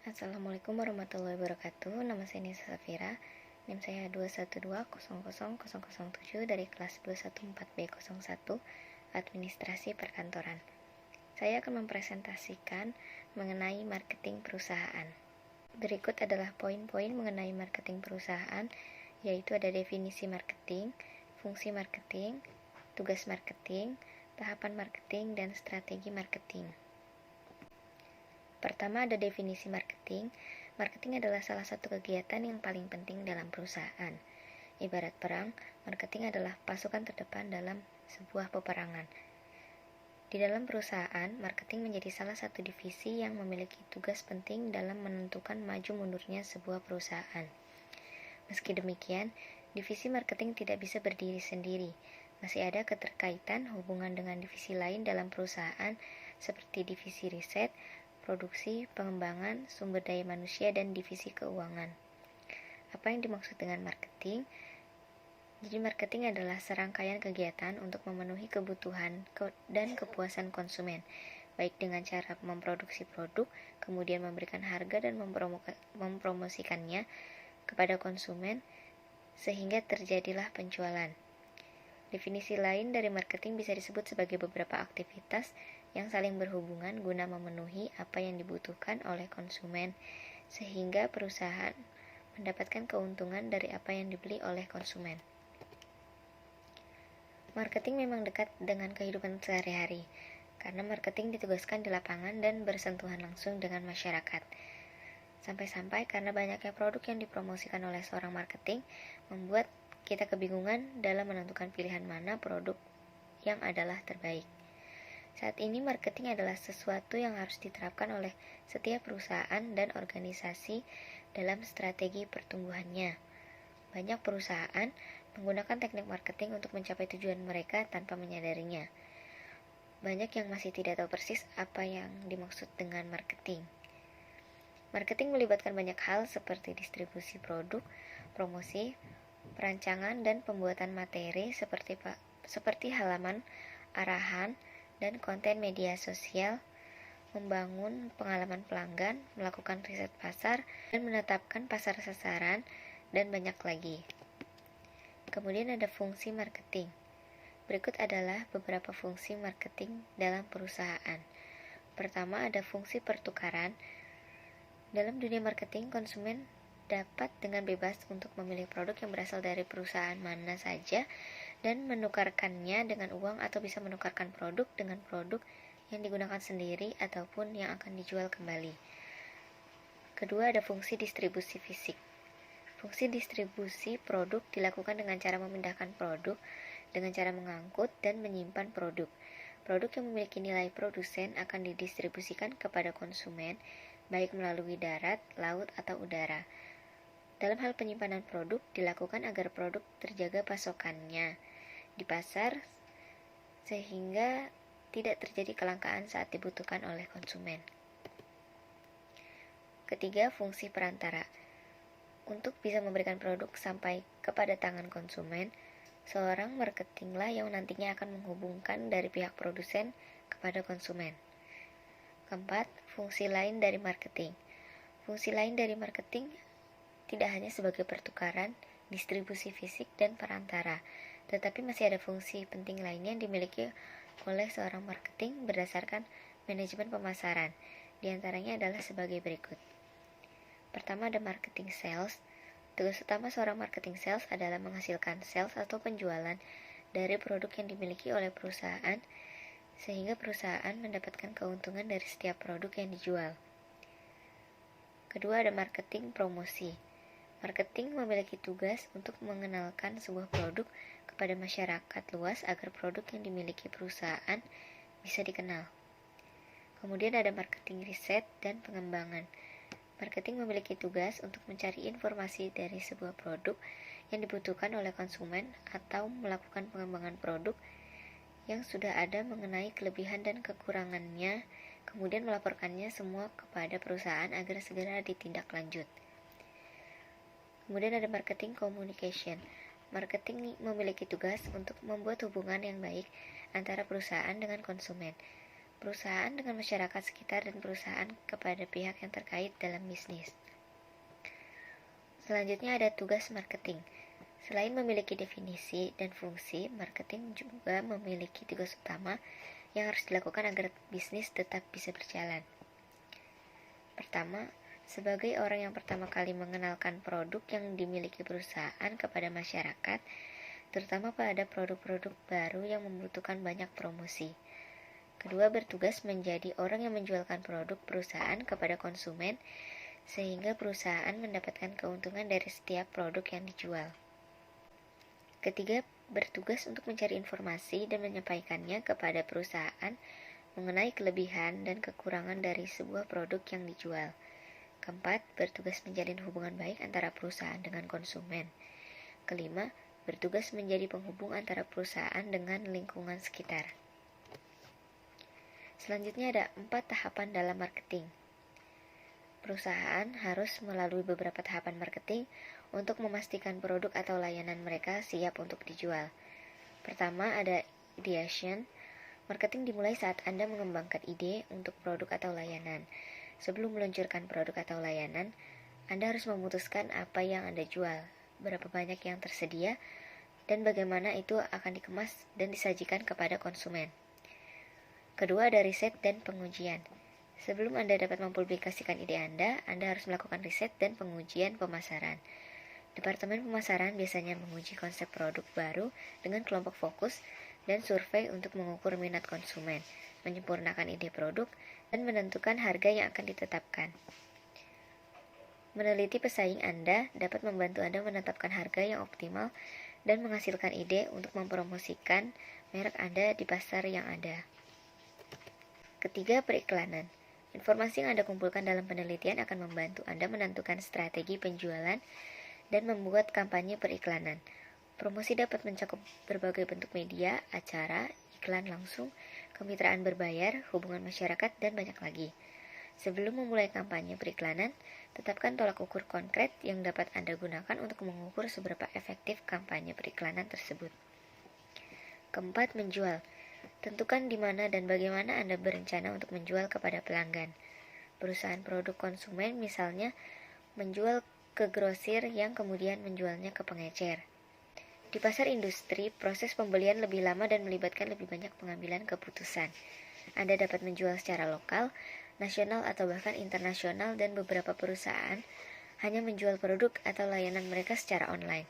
Assalamualaikum warahmatullahi wabarakatuh. Nama saya Nisa Safira. NIM saya 212000007 dari kelas 214B01 Administrasi Perkantoran. Saya akan mempresentasikan mengenai marketing perusahaan. Berikut adalah poin-poin mengenai marketing perusahaan, yaitu ada definisi marketing, fungsi marketing, tugas marketing, tahapan marketing, dan strategi marketing. Pertama, ada definisi marketing. Marketing adalah salah satu kegiatan yang paling penting dalam perusahaan. Ibarat perang, marketing adalah pasukan terdepan dalam sebuah peperangan. Di dalam perusahaan, marketing menjadi salah satu divisi yang memiliki tugas penting dalam menentukan maju mundurnya sebuah perusahaan. Meski demikian, divisi marketing tidak bisa berdiri sendiri. Masih ada keterkaitan hubungan dengan divisi lain dalam perusahaan seperti divisi riset, produksi, pengembangan, sumber daya manusia, dan divisi keuangan. Apa yang dimaksud dengan marketing? Jadi marketing adalah serangkaian kegiatan untuk memenuhi kebutuhan dan kepuasan konsumen, baik dengan cara memproduksi produk, kemudian memberikan harga dan mempromosikannya kepada konsumen, sehingga terjadilah penjualan. Definisi lain dari marketing bisa disebut sebagai beberapa aktivitas yang saling berhubungan guna memenuhi apa yang dibutuhkan oleh konsumen, sehingga perusahaan mendapatkan keuntungan dari apa yang dibeli oleh konsumen. Marketing memang dekat dengan kehidupan sehari-hari, karena marketing ditugaskan di lapangan dan bersentuhan langsung dengan masyarakat. Sampai-sampai karena banyaknya produk yang dipromosikan oleh seorang marketing, membuat kita kebingungan dalam menentukan pilihan mana produk yang adalah terbaik. Saat ini marketing adalah sesuatu yang harus diterapkan oleh setiap perusahaan dan organisasi dalam strategi pertumbuhannya. Banyak perusahaan menggunakan teknik marketing untuk mencapai tujuan mereka tanpa menyadarinya. Banyak yang masih tidak tahu persis apa yang dimaksud dengan marketing. Marketing melibatkan banyak hal seperti distribusi produk, promosi, perancangan dan pembuatan materi seperti halaman, arahan, dan konten media sosial, membangun pengalaman pelanggan, melakukan riset pasar, dan menetapkan pasar sasaran, dan banyak lagi. Kemudian ada fungsi marketing. Berikut adalah beberapa fungsi marketing dalam perusahaan. Pertama, ada fungsi pertukaran. Dalam dunia marketing, konsumen dapat dengan bebas untuk memilih produk yang berasal dari perusahaan mana saja dan menukarkannya dengan uang, atau bisa menukarkan produk dengan produk yang digunakan sendiri ataupun yang akan dijual kembali. Kedua, ada fungsi distribusi fisik. Fungsi distribusi produk dilakukan dengan cara memindahkan produk, dengan cara mengangkut dan menyimpan produk. Produk yang memiliki nilai produsen akan didistribusikan kepada konsumen, baik melalui darat, laut, atau udara. Dalam hal penyimpanan produk, dilakukan agar produk terjaga pasokannya di pasar sehingga tidak terjadi kelangkaan saat dibutuhkan oleh konsumen. Ketiga, fungsi perantara. Untuk bisa memberikan produk sampai kepada tangan konsumen, seorang marketinglah yang nantinya akan menghubungkan dari pihak produsen kepada konsumen. Keempat, fungsi lain dari marketing. Fungsi lain dari marketing tidak hanya sebagai pertukaran, distribusi fisik, dan perantara, tetapi masih ada fungsi penting lainnya yang dimiliki oleh seorang marketing berdasarkan manajemen pemasaran. Di antaranya adalah sebagai berikut. Pertama, ada marketing sales. Tugas utama seorang marketing sales adalah menghasilkan sales atau penjualan dari produk yang dimiliki oleh perusahaan, sehingga perusahaan mendapatkan keuntungan dari setiap produk yang dijual. Kedua, ada marketing promosi. Marketing memiliki tugas untuk mengenalkan sebuah produk kepada masyarakat luas agar produk yang dimiliki perusahaan bisa dikenal. Kemudian ada marketing riset dan pengembangan. Marketing memiliki tugas untuk mencari informasi dari sebuah produk yang dibutuhkan oleh konsumen atau melakukan pengembangan produk yang sudah ada mengenai kelebihan dan kekurangannya, kemudian melaporkannya semua kepada perusahaan agar segera ditindaklanjut. Kemudian ada marketing communication. Marketing memiliki tugas untuk membuat hubungan yang baik antara perusahaan dengan konsumen. perusahaan dengan masyarakat sekitar, dan perusahaan kepada pihak yang terkait dalam bisnis. Selanjutnya ada tugas marketing. Selain memiliki definisi dan fungsi, marketing juga memiliki tugas utama yang harus dilakukan agar bisnis tetap bisa berjalan. Pertama, sebagai orang yang pertama kali mengenalkan produk yang dimiliki perusahaan kepada masyarakat, terutama pada produk-produk baru yang membutuhkan banyak promosi. Kedua, bertugas menjadi orang yang menjualkan produk perusahaan kepada konsumen, sehingga perusahaan mendapatkan keuntungan dari setiap produk yang dijual. Ketiga, bertugas untuk mencari informasi dan menyampaikannya kepada perusahaan mengenai kelebihan dan kekurangan dari sebuah produk yang dijual. Keempat, bertugas menjalin hubungan baik antara perusahaan dengan konsumen. Kelima, bertugas menjadi penghubung antara perusahaan dengan lingkungan sekitar. Selanjutnya ada 4 tahapan dalam marketing. Perusahaan harus melalui beberapa tahapan marketing untuk memastikan produk atau layanan mereka siap untuk dijual. Pertama ada ideation. Marketing dimulai saat Anda mengembangkan ide untuk produk atau layanan. Sebelum meluncurkan produk atau layanan, Anda harus memutuskan apa yang Anda jual, berapa banyak yang tersedia, dan bagaimana itu akan dikemas dan disajikan kepada konsumen. Kedua ada riset dan pengujian. Sebelum Anda dapat mempublikasikan ide Anda harus melakukan riset dan pengujian pemasaran. Departemen pemasaran biasanya menguji konsep produk baru dengan kelompok fokus dan survei untuk mengukur minat konsumen, menyempurnakan ide produk, dan menentukan harga yang akan ditetapkan. Meneliti pesaing Anda dapat membantu Anda menetapkan harga yang optimal dan menghasilkan ide untuk mempromosikan merek Anda di pasar yang ada. Ketiga, periklanan. Informasi yang Anda kumpulkan dalam penelitian akan membantu Anda menentukan strategi penjualan dan membuat kampanye periklanan. Promosi dapat mencakup berbagai bentuk media, acara, iklan langsung, kemitraan berbayar, hubungan masyarakat, dan banyak lagi. Sebelum memulai kampanye periklanan, tetapkan tolak ukur konkret yang dapat Anda gunakan untuk mengukur seberapa efektif kampanye periklanan tersebut. Keempat, menjual. Tentukan di mana dan bagaimana Anda berencana untuk menjual kepada pelanggan. Perusahaan produk konsumen misalnya menjual ke grosir yang kemudian menjualnya ke pengecer. Di pasar industri, proses pembelian lebih lama dan melibatkan lebih banyak pengambilan keputusan. Anda dapat menjual secara lokal, nasional, atau bahkan internasional, dan beberapa perusahaan hanya menjual produk atau layanan mereka secara online.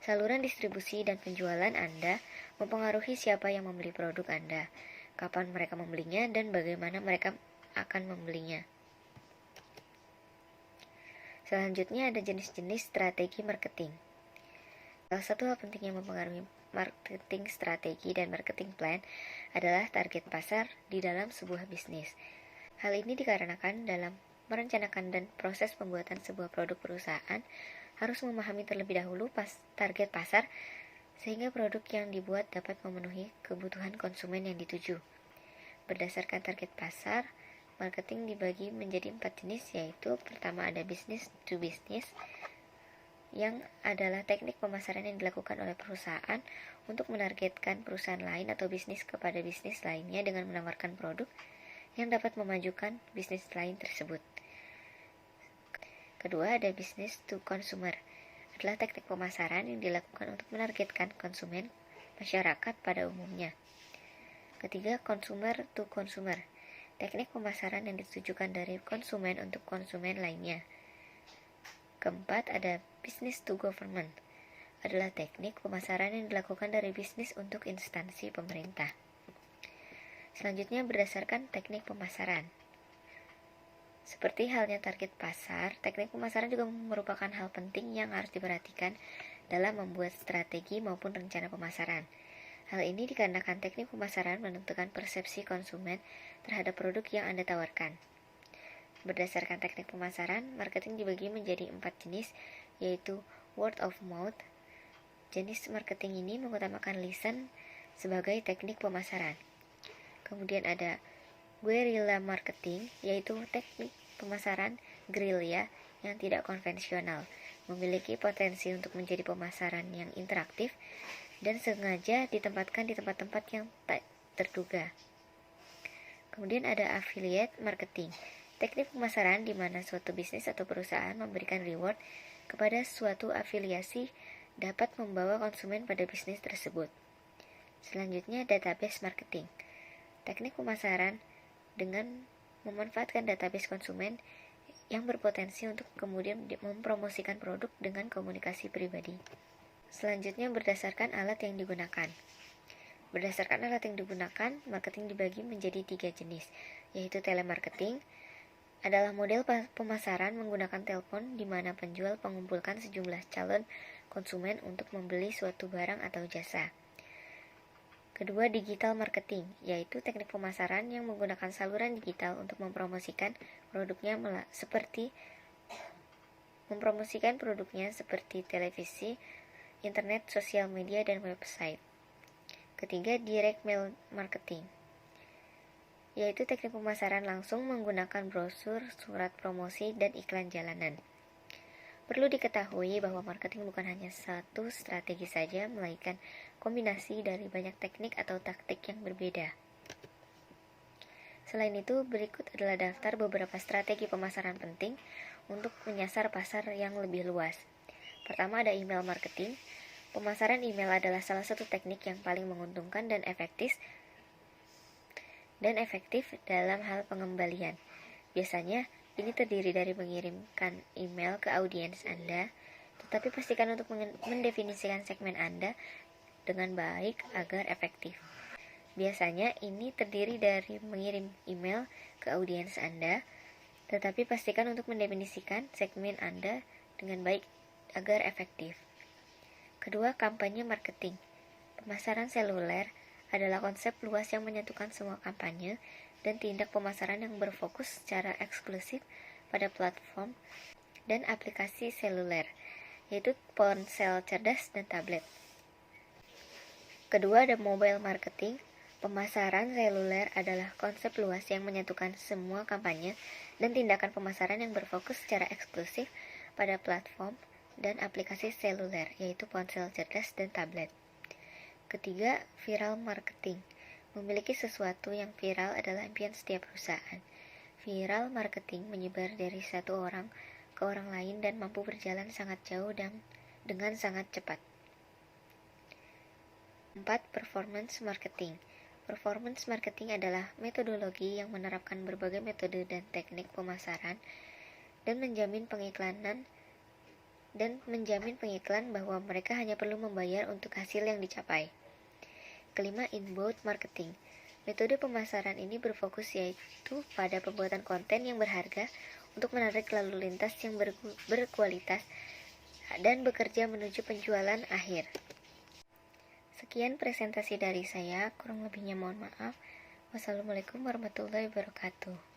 Saluran distribusi dan penjualan Anda mempengaruhi siapa yang membeli produk Anda, kapan mereka membelinya, dan bagaimana mereka akan membelinya. Selanjutnya ada jenis-jenis strategi marketing. Salah satu hal penting yang mempengaruhi marketing strategi dan marketing plan adalah target pasar di dalam sebuah bisnis. Hal ini dikarenakan dalam merencanakan dan proses pembuatan sebuah produk perusahaan harus memahami terlebih dahulu target pasar sehingga produk yang dibuat dapat memenuhi kebutuhan konsumen yang dituju. Berdasarkan target pasar, marketing dibagi menjadi 4 jenis, yaitu pertama ada business to business, yang adalah teknik pemasaran yang dilakukan oleh perusahaan untuk menargetkan perusahaan lain atau bisnis kepada bisnis lainnya dengan menawarkan produk yang dapat memajukan bisnis lain tersebut. Kedua ada business to consumer, adalah teknik pemasaran yang dilakukan untuk menargetkan konsumen masyarakat pada umumnya. Ketiga, consumer to consumer, teknik pemasaran yang ditujukan dari konsumen untuk konsumen lainnya. Keempat, ada business to government, adalah teknik pemasaran yang dilakukan dari bisnis untuk instansi pemerintah. Selanjutnya berdasarkan teknik pemasaran. Seperti halnya target pasar, teknik pemasaran juga merupakan hal penting yang harus diperhatikan dalam membuat strategi maupun rencana pemasaran. Hal ini dikarenakan teknik pemasaran menentukan persepsi konsumen terhadap produk yang Anda tawarkan. Berdasarkan teknik pemasaran, marketing dibagi menjadi 4 jenis, yaitu word of mouth. Jenis marketing ini mengutamakan lisan sebagai teknik pemasaran. Kemudian ada guerrilla marketing, yaitu teknik pemasaran gerilya yang tidak konvensional, memiliki potensi untuk menjadi pemasaran yang interaktif dan sengaja ditempatkan di tempat-tempat yang tak terduga. Kemudian ada affiliate marketing, teknik pemasaran di mana suatu bisnis atau perusahaan memberikan reward kepada suatu afiliasi dapat membawa konsumen pada bisnis tersebut. Selanjutnya, database marketing, teknik pemasaran dengan memanfaatkan database konsumen yang berpotensi untuk kemudian mempromosikan produk dengan komunikasi pribadi. Selanjutnya, berdasarkan alat yang digunakan. Berdasarkan alat yang digunakan, marketing dibagi menjadi 3 jenis, yaitu telemarketing, adalah model pemasaran menggunakan telepon di mana penjual mengumpulkan sejumlah calon konsumen untuk membeli suatu barang atau jasa. Kedua, digital marketing, yaitu teknik pemasaran yang menggunakan saluran digital untuk mempromosikan produknya seperti televisi, internet, sosial media, dan website. Ketiga, direct mail marketing, yaitu teknik pemasaran langsung menggunakan brosur, surat promosi, dan iklan jalanan. Perlu diketahui bahwa marketing bukan hanya satu strategi saja, melainkan kombinasi dari banyak teknik atau taktik yang berbeda. Selain itu, berikut adalah daftar beberapa strategi pemasaran penting untuk menyasar pasar yang lebih luas. Pertama, ada email marketing. Pemasaran email adalah salah satu teknik yang paling menguntungkan dan efektif dalam hal pengembalian. Biasanya, ini terdiri dari mengirimkan email ke audiens Anda, tetapi pastikan untuk mendefinisikan segmen Anda dengan baik agar efektif. Biasanya, ini terdiri dari mengirim email ke audiens Anda, tetapi pastikan untuk mendefinisikan segmen Anda dengan baik agar efektif. Kedua, kampanye marketing. Pemasaran seluler adalah konsep luas yang menyatukan semua kampanye dan tindak pemasaran yang berfokus secara eksklusif pada platform dan aplikasi seluler, yaitu ponsel cerdas dan tablet. Kedua, ada mobile marketing. Pemasaran seluler adalah konsep luas yang menyatukan semua kampanye dan tindakan pemasaran yang berfokus secara eksklusif pada platform dan aplikasi seluler, yaitu ponsel cerdas dan tablet. Ketiga, viral marketing. Memiliki sesuatu yang viral adalah impian setiap perusahaan. Viral marketing menyebar dari satu orang ke orang lain dan mampu berjalan sangat jauh dan dengan sangat cepat. 4. Performance marketing. Performance marketing adalah metodologi yang menerapkan berbagai metode dan teknik pemasaran dan menjamin pengiklan bahwa mereka hanya perlu membayar untuk hasil yang dicapai. Kelima, inbound marketing. Metode pemasaran ini berfokus yaitu pada pembuatan konten yang berharga untuk menarik lalu lintas yang berkualitas dan bekerja menuju penjualan akhir. Sekian presentasi dari saya, kurang lebihnya mohon maaf. Wassalamualaikum warahmatullahi wabarakatuh.